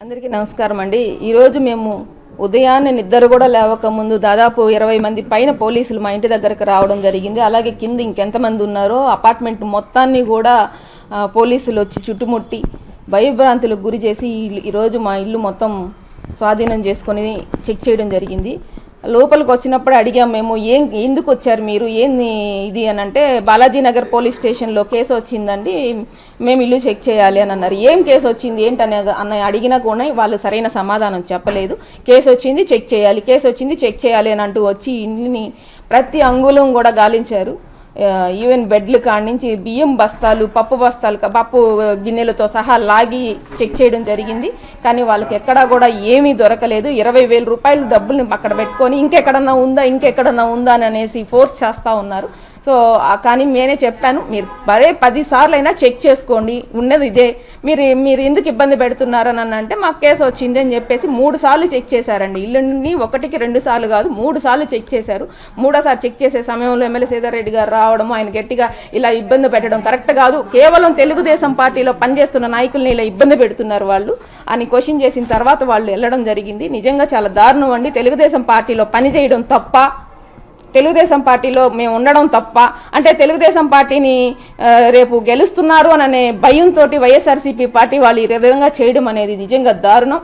అందరికీ నమస్కారం అండి. ఈరోజు మేము ఉదయాన్నే నిద్ర కూడా లేవక ముందు దాదాపు 20 మంది పైన పోలీసులు మా ఇంటి దగ్గరకు రావడం జరిగింది. అలాగే కింద ఇంకెంతమంది ఉన్నారో అపార్ట్మెంట్ మొత్తాన్ని కూడా పోలీసులు వచ్చి చుట్టుముట్టి భయభ్రాంతులకు గురి చేసి ఈరోజు మా ఇల్లు మొత్తం స్వాధీనం చేసుకొని చెక్ చేయడం జరిగింది. లోపలికి వచ్చినప్పుడు అడిగాం మేము, ఎందుకు వచ్చారు మీరు, ఏంది ఇది అని అంటే, బాలాజీ నగర్ పోలీస్ స్టేషన్లో కేసు వచ్చిందండి, మేము ఇల్లు చెక్ చేయాలి అని అన్నారు. ఏం కేసు వచ్చింది ఏంటనే అడిగినా కూడా వాళ్ళు సరైన సమాధానం చెప్పలేదు. కేసు వచ్చింది చెక్ చేయాలి, కేసు వచ్చింది చెక్ చేయాలి అని అంటూ వచ్చి ఇంటిని ప్రతి అంగుళం కూడా గాలించారు. ఈవెన్ బెడ్లు కాడి నుంచి బియ్యం బస్తాలు, పప్పు గిన్నెలతో సహా లాగి చెక్ చేయడం జరిగింది. కానీ వాళ్ళకి ఎక్కడా కూడా ఏమీ దొరకలేదు. 20,000 రూపాయలు డబ్బుల్ని అక్కడ పెట్టుకొని ఇంకెక్కడన్నా ఉందా అని అనేసి ఫోర్స్ చేస్తూ ఉన్నారు. సో కానీ నేనే చెప్పాను, మీరు 10 సార్లు అయినా చెక్ చేసుకోండి, ఉన్నది ఇదే, మీరు ఎందుకు ఇబ్బంది పెడుతున్నారని అంటే, మాకు కేసు వచ్చింది అని చెప్పేసి 3 సార్లు చెక్ చేశారండి. ఇల్లుని 1కి 2 సార్లు కాదు 3 సార్లు చెక్ చేశారు. 3సారి చెక్ చేసే సమయంలో ఎమ్మెల్యే సీతారెడ్డి గారు రావడం, ఆయన గట్టిగా ఇలా ఇబ్బంది పెట్టడం కరెక్ట్ కాదు, కేవలం తెలుగుదేశం పార్టీలో పనిచేస్తున్న నాయకుల్ని ఇలా ఇబ్బంది పెడుతున్నారు వాళ్ళు అని క్వశ్చన్ చేసిన తర్వాత వాళ్ళు వెళ్ళడం జరిగింది. నిజంగా చాలా దారుణం అండి. తెలుగుదేశం పార్టీలో పనిచేయడం తప్ప, తెలుగుదేశం పార్టీలో మేము ఉండడం తప్ప, అంటే తెలుగుదేశం పార్టీని రేపు గెలుస్తున్నారు అనే భయంతో వైఎస్ఆర్సీపీ పార్టీ వాళ్ళు ఈ విధంగా చేయడం అనేది నిజంగా దారుణం.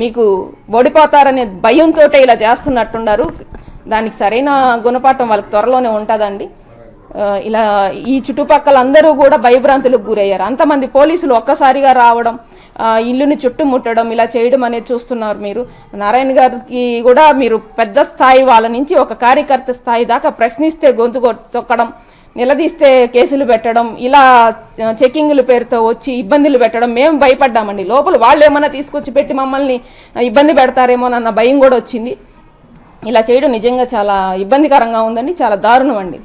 మీకు ఓడిపోతారనే భయంతో ఇలా చేస్తున్నట్టున్నారు. దానికి సరైన గుణపాఠం వాళ్ళకి త్వరలోనే ఉంటుందండి. ఇలా ఈ చుట్టుపక్కల అందరూ కూడా భయభ్రాంతులకు గురయ్యారు. అంతమంది పోలీసులు ఒక్కసారిగా రావడం, ఇల్లుని చుట్టుముట్టడం, ఇలా చేయడం అనేది చూస్తున్నారు మీరు. నారాయణ గారికి కూడా మీరు పెద్ద స్థాయి వాళ్ళ నుంచి ఒక కార్యకర్త స్థాయి దాకా ప్రశ్నిస్తే గొంతు తొక్కడం, నిలదీస్తే కేసులు పెట్టడం, ఇలా చెకింగ్ల పేరుతో వచ్చి ఇబ్బందులు పెట్టడం, మేము భయపడ్డామండి. లోపల వాళ్ళు ఏమైనా తీసుకొచ్చి పెట్టి మమ్మల్ని ఇబ్బంది పెడతారేమోనన్న భయం కూడా వచ్చింది. ఇలా చేయడం నిజంగా చాలా ఇబ్బందికరంగా ఉందండి, చాలా దారుణం అండి.